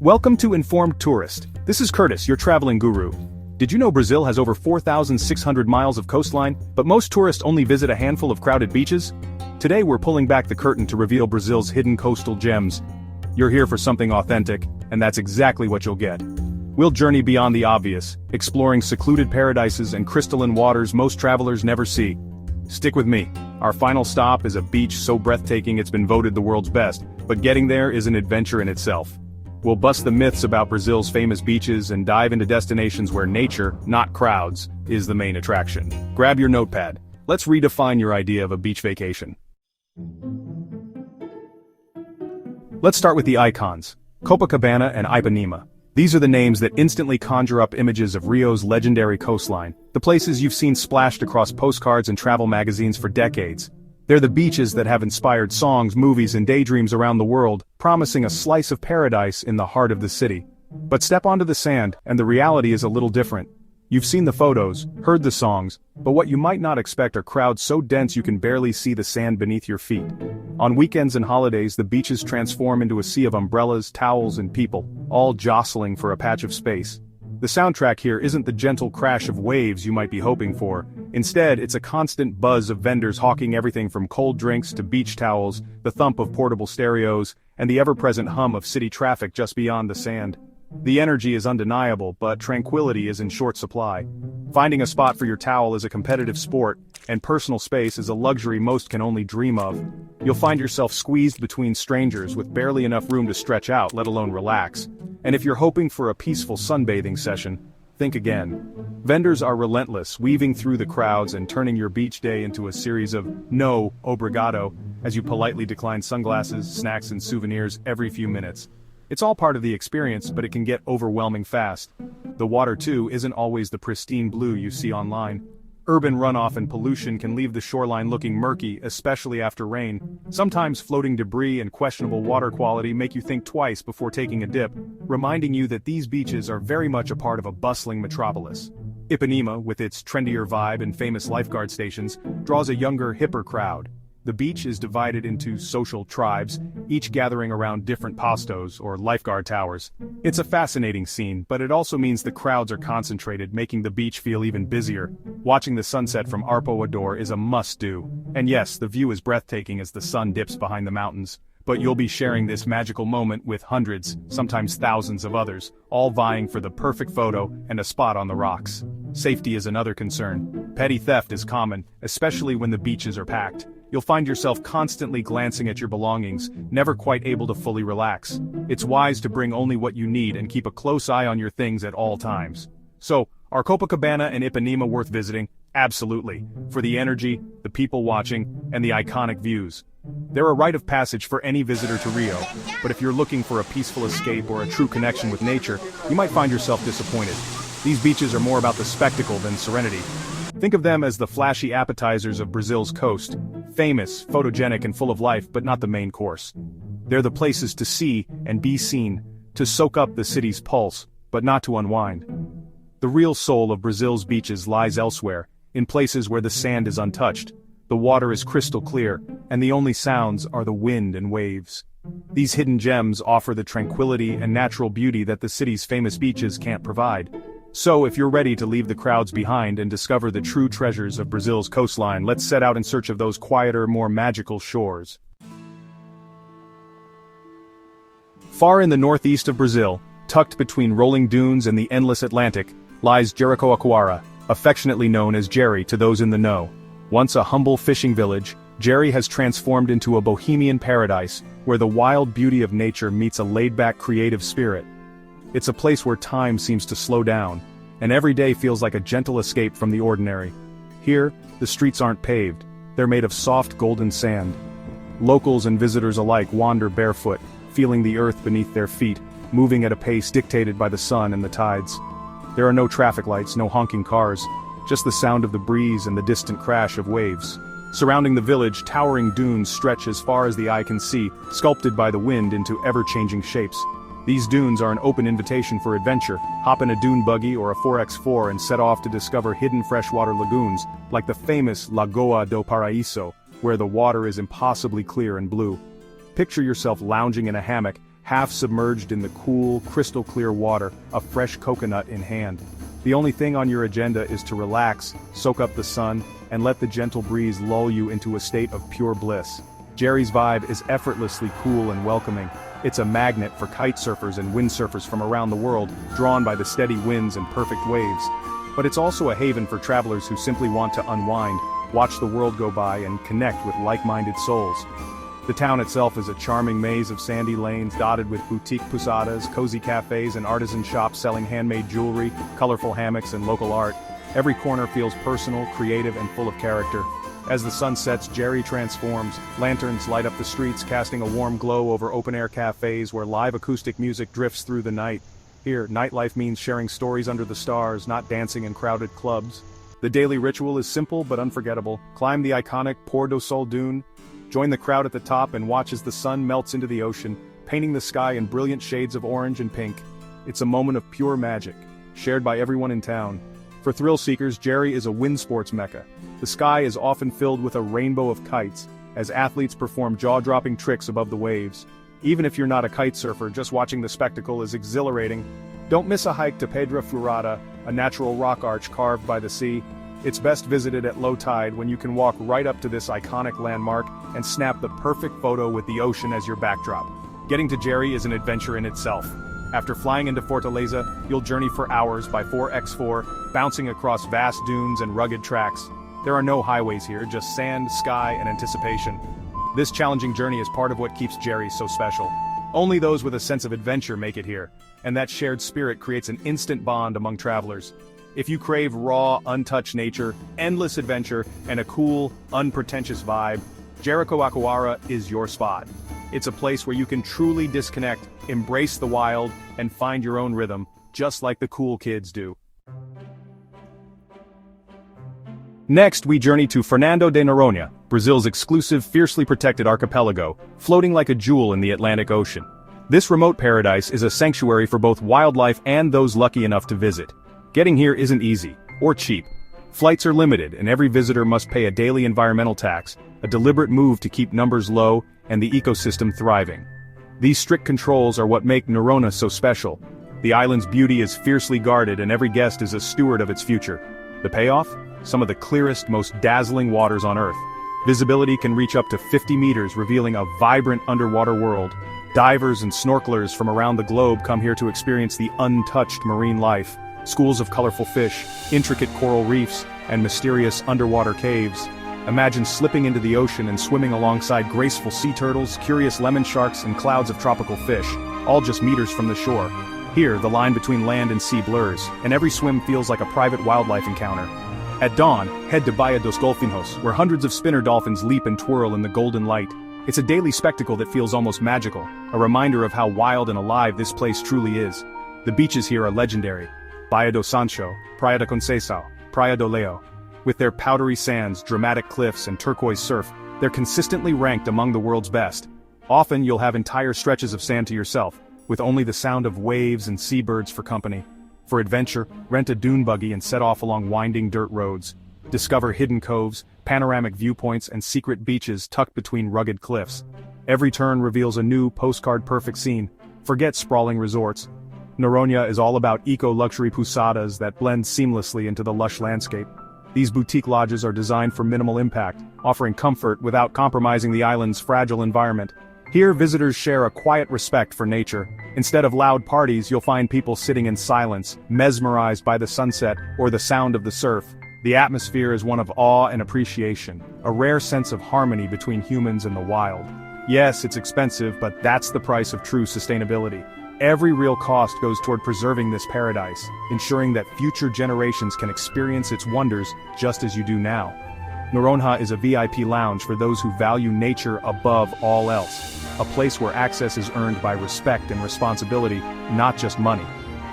Welcome to Informed Tourist. This is Curtis, your traveling guru. Did you know Brazil has over 4,600 miles of coastline, but most tourists only visit a handful of crowded beaches? Today we're pulling back the curtain to reveal Brazil's hidden coastal gems. You're here for something authentic, and that's exactly what you'll get. We'll journey beyond the obvious, exploring secluded paradises and crystalline waters most travelers never see. Stick with me. Our final stop is a beach so breathtaking it's been voted the world's best, but getting there is an adventure in itself. We'll bust the myths about Brazil's famous beaches and dive into destinations where nature, not crowds, is the main attraction. Grab your notepad. Let's redefine your idea of a beach vacation. Let's start with the icons, Copacabana and Ipanema. These are the names that instantly conjure up images of Rio's legendary coastline, the places you've seen splashed across postcards and travel magazines for decades. They're the beaches that have inspired songs, movies, and daydreams around the world, promising a slice of paradise in the heart of the city. But step onto the sand, and the reality is a little different. You've seen the photos, heard the songs, but what you might not expect are crowds so dense you can barely see the sand beneath your feet. On weekends and holidays, the beaches transform into a sea of umbrellas, towels, and people, all jostling for a patch of space. The soundtrack here isn't the gentle crash of waves you might be hoping for. Instead, it's a constant buzz of vendors hawking everything from cold drinks to beach towels, the thump of portable stereos, and the ever-present hum of city traffic just beyond the sand. The energy is undeniable, but tranquility is in short supply. Finding a spot for your towel is a competitive sport, and personal space is a luxury most can only dream of. You'll find yourself squeezed between strangers with barely enough room to stretch out, let alone relax. And if you're hoping for a peaceful sunbathing session, think again. Vendors are relentless, weaving through the crowds and turning your beach day into a series of "no, obrigado," as you politely decline sunglasses, snacks, and souvenirs every few minutes. It's all part of the experience, but it can get overwhelming fast. The water, too, isn't always the pristine blue you see online. Urban runoff and pollution can leave the shoreline looking murky, especially after rain. Sometimes floating debris and questionable water quality make you think twice before taking a dip, reminding you that these beaches are very much a part of a bustling metropolis. Ipanema, with its trendier vibe and famous lifeguard stations, draws a younger, hipper crowd. The beach is divided into social tribes, each gathering around different postos, or lifeguard towers. It's a fascinating scene, but it also means the crowds are concentrated, making the beach feel even busier. Watching the sunset from Arpoador is a must-do. And yes, the view is breathtaking as the sun dips behind the mountains. But you'll be sharing this magical moment with hundreds, sometimes thousands of others, all vying for the perfect photo and a spot on the rocks. Safety is another concern. Petty theft is common, especially when the beaches are packed. You'll find yourself constantly glancing at your belongings, never quite able to fully relax. It's wise to bring only what you need and keep a close eye on your things at all times. So, are Copacabana and Ipanema worth visiting? Absolutely. For the energy, the people watching, and the iconic views. They're a rite of passage for any visitor to Rio, but if you're looking for a peaceful escape or a true connection with nature, you might find yourself disappointed. These beaches are more about the spectacle than serenity. Think of them as the flashy appetizers of Brazil's coast, famous, photogenic, and full of life, but not the main course. They're the places to see and be seen, to soak up the city's pulse, but not to unwind. The real soul of Brazil's beaches lies elsewhere, in places where the sand is untouched, the water is crystal clear, and the only sounds are the wind and waves. These hidden gems offer the tranquility and natural beauty that the city's famous beaches can't provide. So if you're ready to leave the crowds behind and discover the true treasures of Brazil's coastline, let's set out in search of those quieter, more magical shores. Far in the northeast of Brazil, tucked between rolling dunes and the endless Atlantic, lies Jericoacoara, affectionately known as Jeri to those in the know. Once a humble fishing village, Jeri has transformed into a bohemian paradise, where the wild beauty of nature meets a laid-back creative spirit. It's a place where time seems to slow down, and every day feels like a gentle escape from the ordinary. Here, the streets aren't paved, they're made of soft golden sand. Locals and visitors alike wander barefoot, feeling the earth beneath their feet, moving at a pace dictated by the sun and the tides. There are no traffic lights, no honking cars, just the sound of the breeze and the distant crash of waves. Surrounding the village, towering dunes stretch as far as the eye can see, sculpted by the wind into ever-changing shapes. These dunes are an open invitation for adventure. Hop in a dune buggy or a 4x4 and set off to discover hidden freshwater lagoons, like the famous Lagoa do Paraíso, where the water is impossibly clear and blue. Picture yourself lounging in a hammock, half submerged in the cool, crystal-clear water, a fresh coconut in hand. The only thing on your agenda is to relax, soak up the sun, and let the gentle breeze lull you into a state of pure bliss. Jerry's vibe is effortlessly cool and welcoming. It's a magnet for kite surfers and windsurfers from around the world, drawn by the steady winds and perfect waves. But it's also a haven for travelers who simply want to unwind, watch the world go by, and connect with like-minded souls. The town itself is a charming maze of sandy lanes dotted with boutique posadas, cozy cafes, and artisan shops selling handmade jewelry, colorful hammocks, and local art. Every corner feels personal, creative, and full of character. As the sun sets, Jerry transforms. Lanterns light up the streets, casting a warm glow over open-air cafes where live acoustic music drifts through the night. Here, nightlife means sharing stories under the stars, not dancing in crowded clubs. The daily ritual is simple but unforgettable. Climb the iconic Port do Sol dune, join the crowd at the top, and watch as the sun melts into the ocean, painting the sky in brilliant shades of orange and pink. It's a moment of pure magic, shared by everyone in town. For thrill seekers, Jerry is a wind sports mecca. The sky is often filled with a rainbow of kites, as athletes perform jaw-dropping tricks above the waves. Even if you're not a kite surfer, just watching the spectacle is exhilarating. Don't miss a hike to Pedra Furada, a natural rock arch carved by the sea. It's best visited at low tide, when you can walk right up to this iconic landmark and snap the perfect photo with the ocean as your backdrop. Getting to Jerry is an adventure in itself. After flying into Fortaleza, you'll journey for hours by 4x4, bouncing across vast dunes and rugged tracks. There are no highways here, just sand, sky, and anticipation. This challenging journey is part of what keeps Jerry so special. Only those with a sense of adventure make it here, and that shared spirit creates an instant bond among travelers. If you crave raw, untouched nature, endless adventure, and a cool, unpretentious vibe, Jericoacoara is your spot. It's a place where you can truly disconnect, embrace the wild, and find your own rhythm, just like the cool kids do. Next, we journey to Fernando de Noronha, Brazil's exclusive, fiercely protected archipelago, floating like a jewel in the Atlantic Ocean. This remote paradise is a sanctuary for both wildlife and those lucky enough to visit. Getting here isn't easy, or cheap. Flights are limited, and every visitor must pay a daily environmental tax, a deliberate move to keep numbers low and the ecosystem thriving. These strict controls are what make Noronha so special. The island's beauty is fiercely guarded, and every guest is a steward of its future. The payoff? Some of the clearest, most dazzling waters on Earth. Visibility can reach up to 50 meters, revealing a vibrant underwater world. Divers and snorkelers from around the globe come here to experience the untouched marine life. Schools of colorful fish, intricate coral reefs, and mysterious underwater caves. Imagine slipping into the ocean and swimming alongside graceful sea turtles, curious lemon sharks, and clouds of tropical fish, all just meters from the shore. Here, the line between land and sea blurs, and every swim feels like a private wildlife encounter. At dawn, head to Baía dos Golfinhos, where hundreds of spinner dolphins leap and twirl in the golden light. It's a daily spectacle that feels almost magical, a reminder of how wild and alive this place truly is. The beaches here are legendary. Baía do Sancho, Praia da Conceição, Praia do Leo. With their powdery sands, dramatic cliffs, and turquoise surf, they're consistently ranked among the world's best. Often you'll have entire stretches of sand to yourself, with only the sound of waves and seabirds for company. For adventure, rent a dune buggy and set off along winding dirt roads. Discover hidden coves, panoramic viewpoints, and secret beaches tucked between rugged cliffs. Every turn reveals a new postcard-perfect scene. Forget sprawling resorts. Noronha is all about eco-luxury posadas that blend seamlessly into the lush landscape. These boutique lodges are designed for minimal impact, offering comfort without compromising the island's fragile environment. Here, visitors share a quiet respect for nature. Instead of loud parties, you'll find people sitting in silence, mesmerized by the sunset or the sound of the surf. The atmosphere is one of awe and appreciation, a rare sense of harmony between humans and the wild. Yes, it's expensive, but that's the price of true sustainability. Every real cost goes toward preserving this paradise, ensuring that future generations can experience its wonders just as you do now. Noronha is a VIP lounge for those who value nature above all else, a place where access is earned by respect and responsibility, not just money.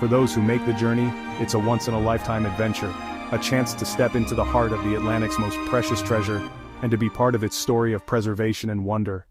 For those who make the journey, it's a once-in-a-lifetime adventure, a chance to step into the heart of the Atlantic's most precious treasure, and to be part of its story of preservation and wonder.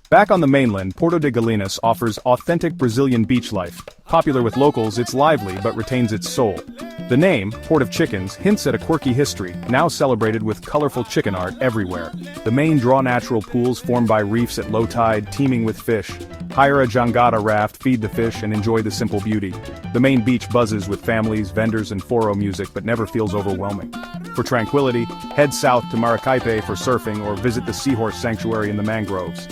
Back on the mainland, Porto de Galinhas offers authentic Brazilian beach life. Popular with locals, it's lively but retains its soul. The name, Port of Chickens, hints at a quirky history, now celebrated with colorful chicken art everywhere. The main draw natural pools formed by reefs at low tide, teeming with fish. Hire a jangada raft, feed the fish, and enjoy the simple beauty. The main beach buzzes with families, vendors, and foro music but never feels overwhelming. For tranquility, head south to Maracaipe for surfing or visit the seahorse sanctuary in the mangroves.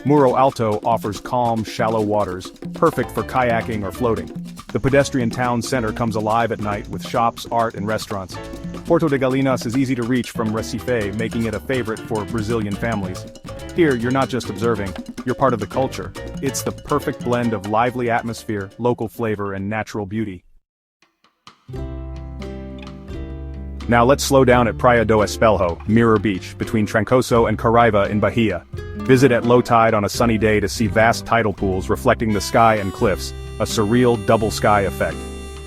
Muro Alto offers calm, shallow waters, perfect for kayaking or floating. The pedestrian town center comes alive at night with shops, art, and restaurants. Porto de Galinas is easy to reach from Recife, making it a favorite for Brazilian families. Here, you're not just observing, you're part of the culture. It's the perfect blend of lively atmosphere, local flavor, and natural beauty. Now let's slow down at Praia do Espelho, Mirror Beach, between Trancoso and Caraiva in Bahia. Visit at low tide on a sunny day to see vast tidal pools reflecting the sky and cliffs, a surreal double sky effect.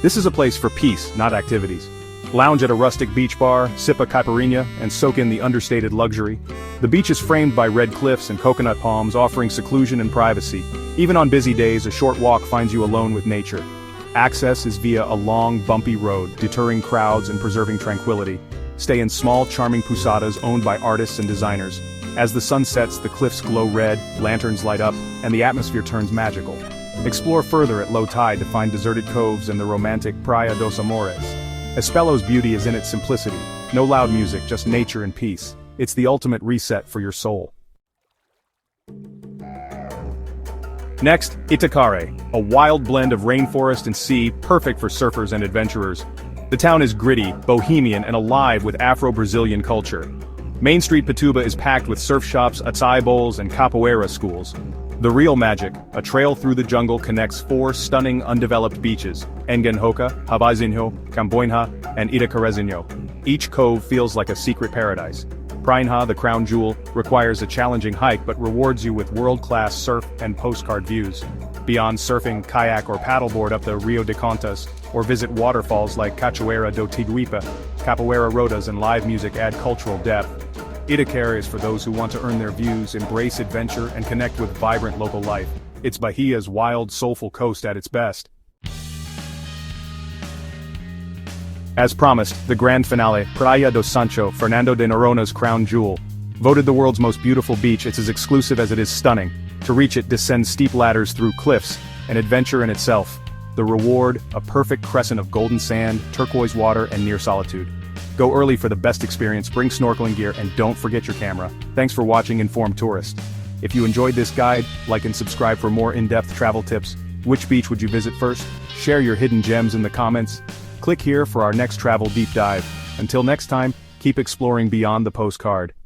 This is a place for peace, not activities. Lounge at a rustic beach bar, sip a caipirinha, and soak in the understated luxury. The beach is framed by red cliffs and coconut palms, offering seclusion and privacy. Even on busy days, a short walk finds you alone with nature. Access is via a long, bumpy road, deterring crowds and preserving tranquility. Stay in small, charming pousadas owned by artists and designers. As the sun sets, the cliffs glow red, lanterns light up, and the atmosphere turns magical. Explore further at low tide to find deserted coves and the romantic Praia dos Amores. Espelho's beauty is in its simplicity. No loud music, just nature and peace. It's the ultimate reset for your soul. Next, Itacaré, a wild blend of rainforest and sea, perfect for surfers and adventurers. The town is gritty, bohemian, and alive with Afro-Brazilian culture. Main Street Pituba is packed with surf shops, acai bowls, and capoeira schools. The real magic, a trail through the jungle connects 4 stunning undeveloped beaches, Engenhoca, Havazinho, Camboinha, and Itacarezinho. Each cove feels like a secret paradise. Prainha, the crown jewel, requires a challenging hike but rewards you with world-class surf and postcard views. Beyond surfing, kayak, or paddleboard up the Rio de Contas, or visit waterfalls like Cachoeira do Tiguipa, capoeira rodas and live music add cultural depth. Itacaré is for those who want to earn their views, embrace adventure, and connect with vibrant local life. It's Bahia's wild, soulful coast at its best. As promised, the grand finale, Praia do Sancho, Fernando de Noronha's crown jewel. Voted the world's most beautiful beach, it's as exclusive as it is stunning. To reach it, descend steep ladders through cliffs, an adventure in itself. The reward, a perfect crescent of golden sand, turquoise water, and near solitude. Go early for the best experience, bring snorkeling gear, and don't forget your camera. Thanks for watching Informed Tourist. If you enjoyed this guide, like and subscribe for more in-depth travel tips. Which beach would you visit first? Share your hidden gems in the comments. Click here for our next travel deep dive. Until next time, keep exploring beyond the postcard.